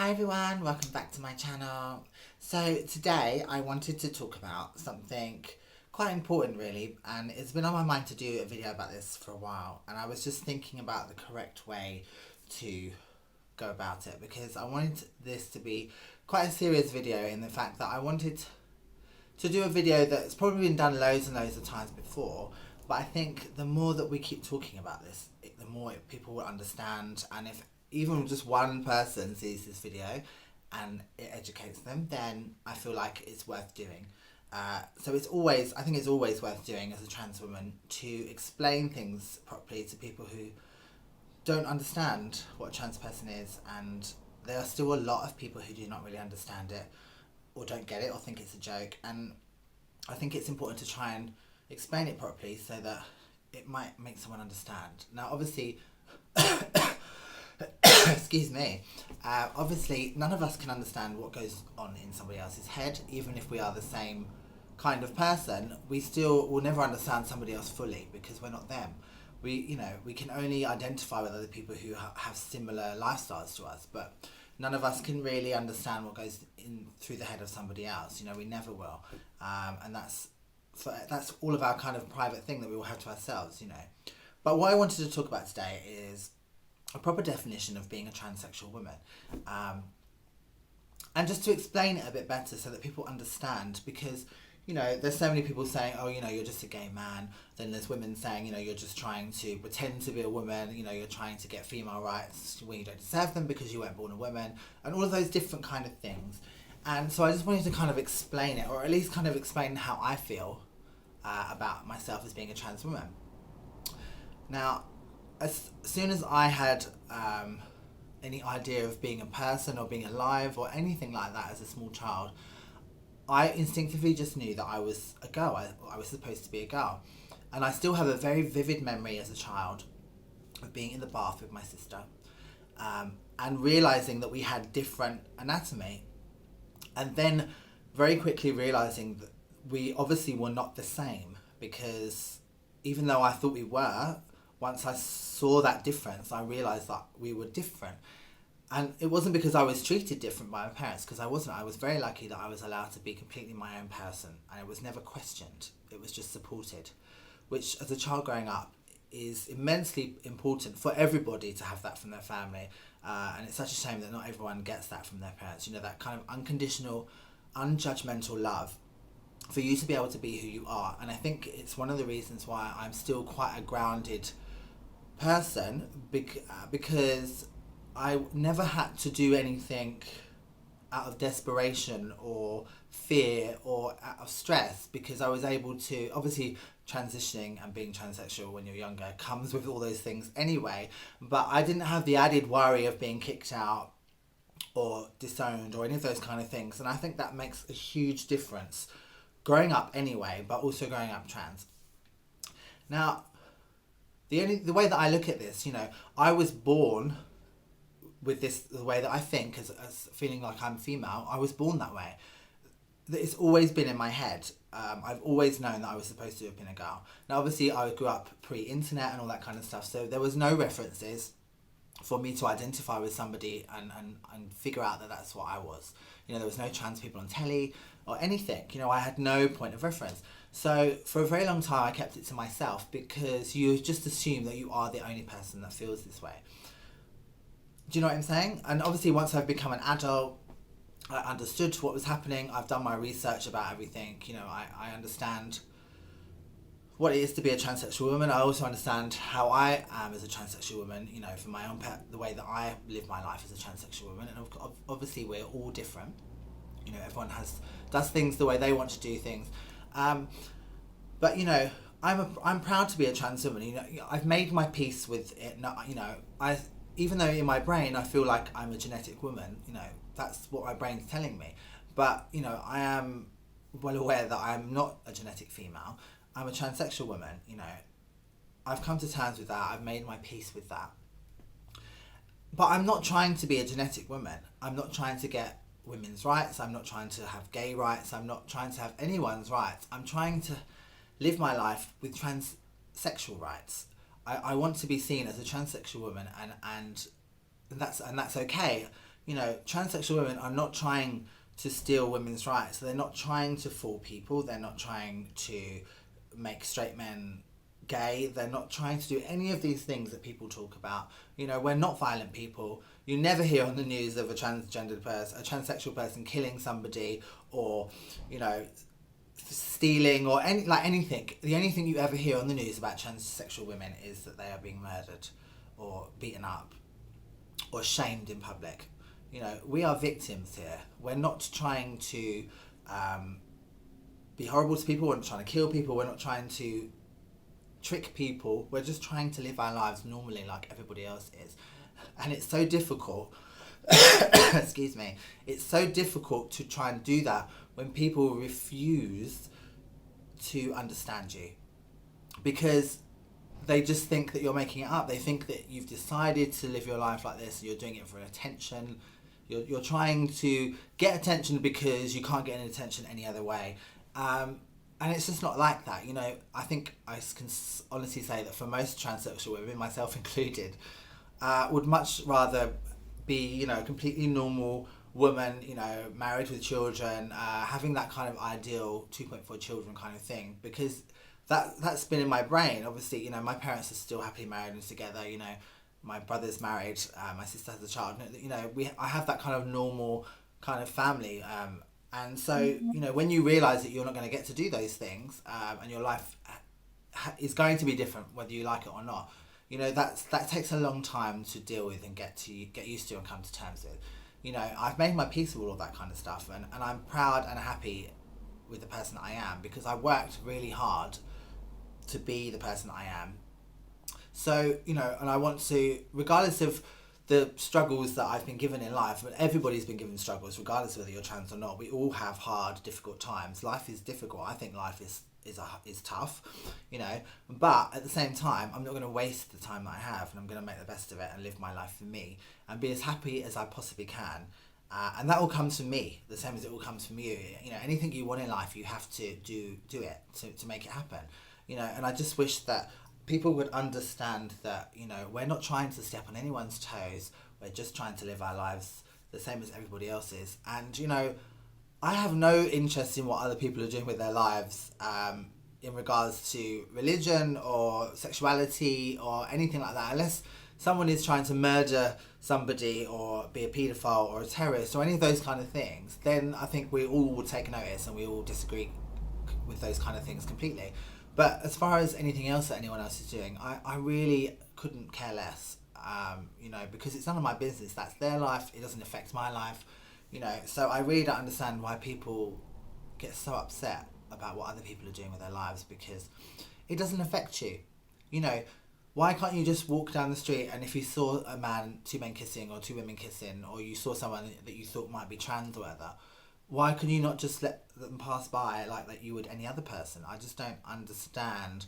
Hi everyone, welcome back to my channel. So today I wanted to talk about something quite important really, and it's been on my mind to do a video about this for a while, and I was just thinking about the correct way to go about it because I wanted this to be quite a serious video in the fact that I wanted to do a video that's probably been done loads and loads of times before, but I think the more that we keep talking about this, the more people will understand, and if even just one person sees this video and it educates them, then I feel like it's worth doing. So I think it's always worth doing as a trans woman to explain things properly to people who don't understand what a trans person is, and there are still a lot of people who do not really understand it or don't get it or think it's a joke, and I think it's important to try and explain it properly so that it might make someone understand. Now obviously excuse me, obviously none of us can understand what goes on in somebody else's head. Even if we are the same kind of person, we still will never understand somebody else fully because we're not them. We can only identify with other people who have similar lifestyles to us, but none of us can really understand what goes in through the head of somebody else. We never will, and that's all of our kind of private thing that we will have to ourselves. But what I wanted to talk about today is a proper definition of being a transsexual woman, and just to explain it a bit better so that people understand, because there's so many people saying, oh, you're just a gay man. Then there's women saying, you're just trying to pretend to be a woman. You're trying to get female rights when you don't deserve them because you weren't born a woman, and all of those different kind of things. And so I just wanted to kind of explain it, or at least kind of explain how I feel about myself as being a trans woman. Now, as soon as I had any idea of being a person or being alive or anything like that as a small child, I instinctively just knew that I was a girl. I was supposed to be a girl. And I still have a very vivid memory as a child of being in the bath with my sister, and realising that we had different anatomy, and then very quickly realising that we obviously were not the same, because even though I thought we were, once I saw that difference, I realised that we were different. And it wasn't because I was treated different by my parents, because I wasn't. I was very lucky that I was allowed to be completely my own person, and it was never questioned. It was just supported, which as a child growing up is immensely important for everybody to have that from their family. And it's such a shame that not everyone gets that from their parents, that kind of unconditional, unjudgmental love for you to be able to be who you are. And I think it's one of the reasons why I'm still quite a grounded person, because I never had to do anything out of desperation or fear or out of stress, because I was able to, obviously transitioning and being transsexual when you're younger comes with all those things anyway, but I didn't have the added worry of being kicked out or disowned or any of those kind of things. And I think that makes a huge difference growing up anyway, but also growing up trans. Now, the way that I look at this, I was born with this, the way that I think, as feeling like I'm female. I was born that way. It's always been in my head. I've always known that I was supposed to have been a girl. Now obviously I grew up pre-internet and all that kind of stuff, so there was no references for me to identify with somebody and figure out that that's what I was. There was no trans people on telly or anything. I had no point of reference. So for a very long time I kept it to myself, because you just assume that you are the only person that feels this way. Do you know what I'm saying? And obviously once I've become an adult, I understood what was happening. I've done my research about everything. I understand what it is to be a transsexual woman. I also understand how I am as a transsexual woman, for my own the way that I live my life as a transsexual woman. And obviously we're all different. Everyone does things the way they want to do things. But I'm proud to be a trans woman. I've made my peace with it. Even though in my brain I feel like I'm a genetic woman, that's what my brain's telling me. But I am well aware that I'm not a genetic female. I'm a transsexual woman. I've come to terms with that. I've made my peace with that. But I'm not trying to be a genetic woman. I'm not trying to get women's rights. I'm not trying to have gay rights. I'm not trying to have anyone's rights. I'm trying to live my life with transsexual rights. I want to be seen as a transsexual woman, and that's okay. you know, transsexual women are not trying to steal women's rights. They're not trying to fool people. They're not trying to make straight men gay. They're not trying to do any of these things that people talk about. You know, we're not violent people. You never hear on the news of a transgendered person, a transsexual person killing somebody, or, you know, stealing, or anything. The only thing you ever hear on the news about transsexual women is that they are being murdered or beaten up or shamed in public. You know, we are victims here. We're not trying to be horrible to people. We're not trying to kill people. We're not trying to trick people. We're just trying to live our lives normally like everybody else is. And it's so difficult, excuse me, it's so difficult to try and do that when people refuse to understand you, because they just think that you're making it up. They think that you've decided to live your life like this, you're doing it for attention. You're trying to get attention because you can't get any attention any other way. And it's just not like that. You know, I think I can honestly say that for most transsexual women, myself included, would much rather be, you know, a completely normal woman, you know, married with children, having that kind of ideal 2.4 children kind of thing, because that's been in my brain. Obviously, you know, my parents are still happily married and together. You know, my brother's married, my sister has a child. You know, I have that kind of normal kind of family. And so, you know, when you realise that you're not going to get to do those things, and your life is going to be different whether you like it or not, you know, that takes a long time to deal with and get used to and come to terms with. You know, I've made my peace with all that kind of stuff, and I'm proud and happy with the person I am, because I worked really hard to be the person I am. So, you know, and I want to, regardless of the struggles that I've been given in life, but everybody's been given struggles, regardless of whether you're trans or not. We all have hard, difficult times. Life is difficult. I think life is tough, you know, but at the same time, I'm not going to waste the time that I have, and I'm going to make the best of it and live my life for me and be as happy as I possibly can. And that all comes from me, the same as it all comes from you. You know, anything you want in life, you have to do it to make it happen. You know, and I just wish that people would understand that, you know, we're not trying to step on anyone's toes. We're just trying to live our lives the same as everybody else is. And, you know, I have no interest in what other people are doing with their lives in regards to religion or sexuality or anything like that. Unless someone is trying to murder somebody or be a paedophile or a terrorist or any of those kind of things, then I think we all would take notice and we all disagree with those kind of things completely. But as far as anything else that anyone else is doing, I really couldn't care less, you know, because it's none of my business. That's their life. It doesn't affect my life, you know. So I really don't understand why people get so upset about what other people are doing with their lives, because it doesn't affect you. You know, why can't you just walk down the street and if you saw a man, two men kissing or two women kissing, or you saw someone that you thought might be trans or whatever, why can you not just let them pass by like that you would any other person? I just don't understand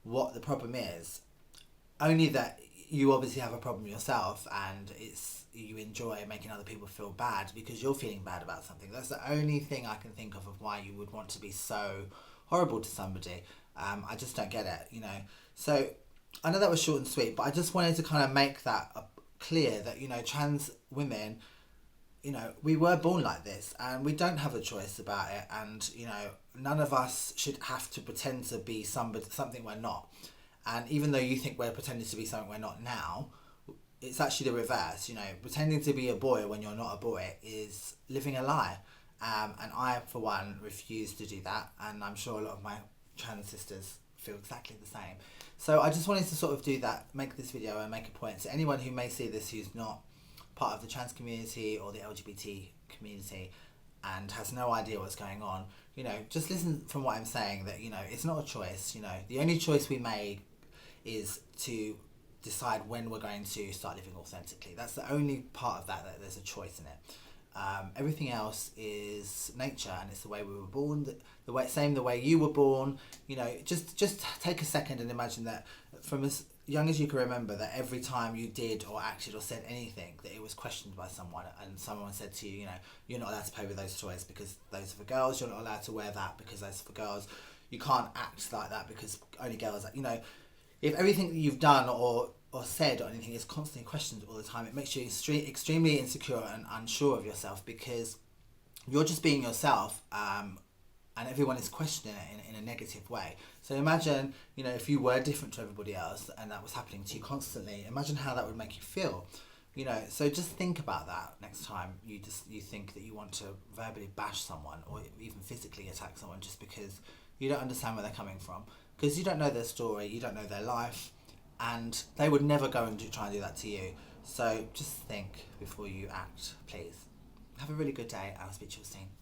what the problem is. Only that you obviously have a problem yourself, and you enjoy making other people feel bad because you're feeling bad about something. That's the only thing I can think of why you would want to be so horrible to somebody. I just don't get it, you know. So I know that was short and sweet, but I just wanted to kind of make that clear that, you know, trans women, you know, we were born like this and we don't have a choice about it. And, you know, none of us should have to pretend to be something we're not. And even though you think we're pretending to be something we're not now, it's actually the reverse. You know, pretending to be a boy when you're not a boy is living a lie. And I, for one, refuse to do that. And I'm sure a lot of my trans sisters feel exactly the same. So I just wanted to sort of do that, make this video and make a point to anyone who may see this who's not part of the trans community or the LGBT community and has no idea what's going on. You know, just listen from what I'm saying, that, you know, it's not a choice. You know, the only choice we made is to decide when we're going to start living authentically. That's the only part of that there's a choice in it. Everything else is nature, and it's the way we were born, the way you were born. You know, just take a second and imagine that from as young as you can remember, that every time you did or acted or said anything, that it was questioned by someone, and someone said to you, you know, you're not allowed to play with those toys because those are for girls, you're not allowed to wear that because those are for girls, you can't act like that because only girls, you know. If everything that you've done or or said or anything is constantly questioned all the time, it makes you extremely insecure and unsure of yourself, because you're just being yourself, and everyone is questioning it in a negative way. So imagine, you know, if you were different to everybody else and that was happening to you constantly, imagine how that would make you feel. You know, so just think about that next time you think that you want to verbally bash someone or even physically attack someone just because you don't understand where they're coming from, because you don't know their story, you don't know their life, and they would never go and try and do that to you. So just think before you act, please. Have a really good day. I'll speak to you soon.